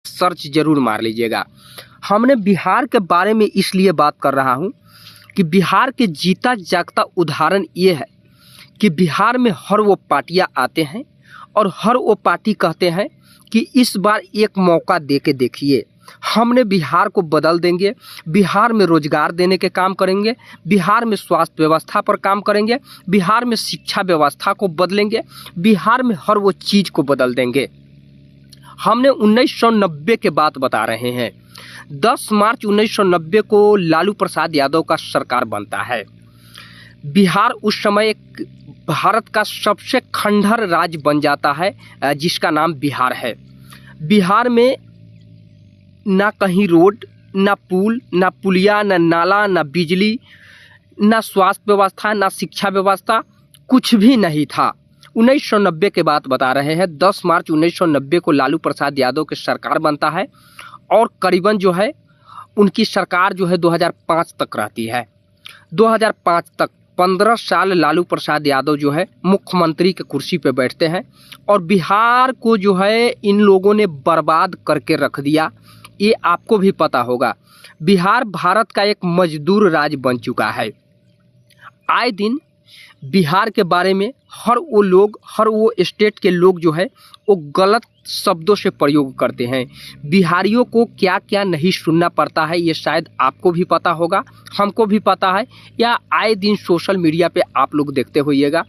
Search जरूर मार लीजिएगा। हमने बिहार के बारे में इसलिए बात कर रहा हूँ कि बिहार के जीता जागता उदाहरण ये है कि बिहार में हर वो पार्टियाँ आते हैं और हर वो पार्टी कहते हैं कि इस बार एक मौका दे के देखिए, हमने बिहार को बदल देंगे, बिहार में रोजगार देने के काम करेंगे, बिहार में स्वास्थ्य व्यवस्था पर काम करेंगे, बिहार में शिक्षा व्यवस्था को बदलेंगे, बिहार में हर वो चीज़ को बदल देंगे। हमने 1990 के बात बता रहे हैं। 10 मार्च 1990 को लालू प्रसाद यादव का सरकार बनता है। बिहार उस समय एक भारत का सबसे खंडहर राज्य बन जाता है, जिसका नाम बिहार है। बिहार में ना कहीं रोड, ना पुल, ना पुलिया, ना नाला, ना बिजली, ना स्वास्थ्य व्यवस्था, ना शिक्षा व्यवस्था, कुछ भी नहीं था। 1990 के बात बता रहे हैं। 10 मार्च 1990 को लालू प्रसाद यादव की सरकार बनता है और करीबन जो है उनकी सरकार जो है 2005 तक रहती है। 2005 तक 15 साल लालू प्रसाद यादव जो है मुख्यमंत्री के कुर्सी पे बैठते हैं और बिहार को जो है इन लोगों ने बर्बाद करके रख दिया। ये आपको भी पता होगा, बिहार भारत का एक मजदूर राज्य बन चुका है। आए दिन बिहार के बारे में हर वो लोग, हर वो स्टेट के लोग जो है वो गलत शब्दों से प्रयोग करते हैं। बिहारियों को क्या क्या नहीं सुनना पड़ता है, ये शायद आपको भी पता होगा, हमको भी पता है, या आए दिन सोशल मीडिया पे आप लोग देखते होइएगा।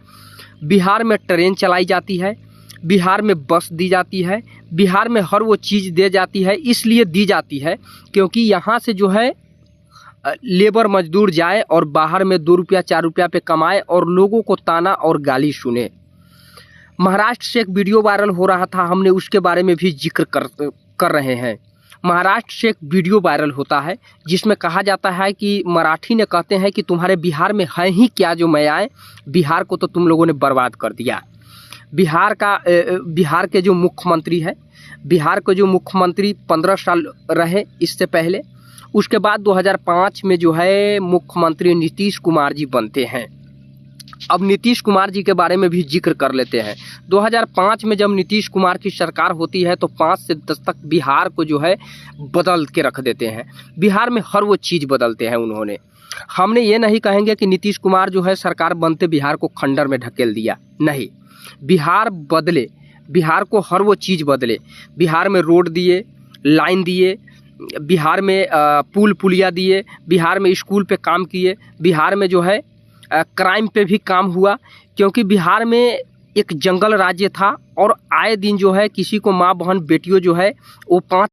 बिहार में ट्रेन चलाई जाती है, बिहार में बस दी जाती है, बिहार में हर वो चीज़ दी जाती है। इसलिए दी जाती है क्योंकि यहाँ से जो है लेबर मजदूर जाए और बाहर में 2 रुपया 4 रुपया पे कमाए और लोगों को ताना और गाली सुने। महाराष्ट्र से एक वीडियो वायरल हो रहा था, हमने उसके बारे में भी जिक्र कर रहे हैं। महाराष्ट्र से एक वीडियो वायरल होता है जिसमें कहा जाता है कि मराठी ने कहते हैं कि तुम्हारे बिहार में है ही क्या जो मैं आए, बिहार को तो तुम लोगों ने बर्बाद कर दिया। बिहार के जो मुख्यमंत्री है, बिहार के जो मुख्यमंत्री 15 साल रहे इससे पहले, उसके बाद 2005 में जो है मुख्यमंत्री नीतीश कुमार जी बनते हैं। अब नीतीश कुमार जी के बारे में भी जिक्र कर लेते हैं। 2005 में जब नीतीश कुमार की सरकार होती है तो 5 से 10 तक बिहार को जो है बदल के रख देते हैं। बिहार में हर वो चीज़ बदलते हैं उन्होंने। हमने ये नहीं कहेंगे कि नीतीश कुमार जो है सरकार बनते बिहार को खंडर में ढकेल दिया, नहीं, बिहार बदले, बिहार को हर वो चीज़ बदले। बिहार में रोड दिए, लाइन दिए, बिहार में पुल पुलिया दिए, बिहार में स्कूल पे काम किए, बिहार में जो है क्राइम पे भी काम हुआ, क्योंकि बिहार में एक जंगल राज्य था और आए दिन जो है किसी को माँ बहन बेटियों जो है वो 5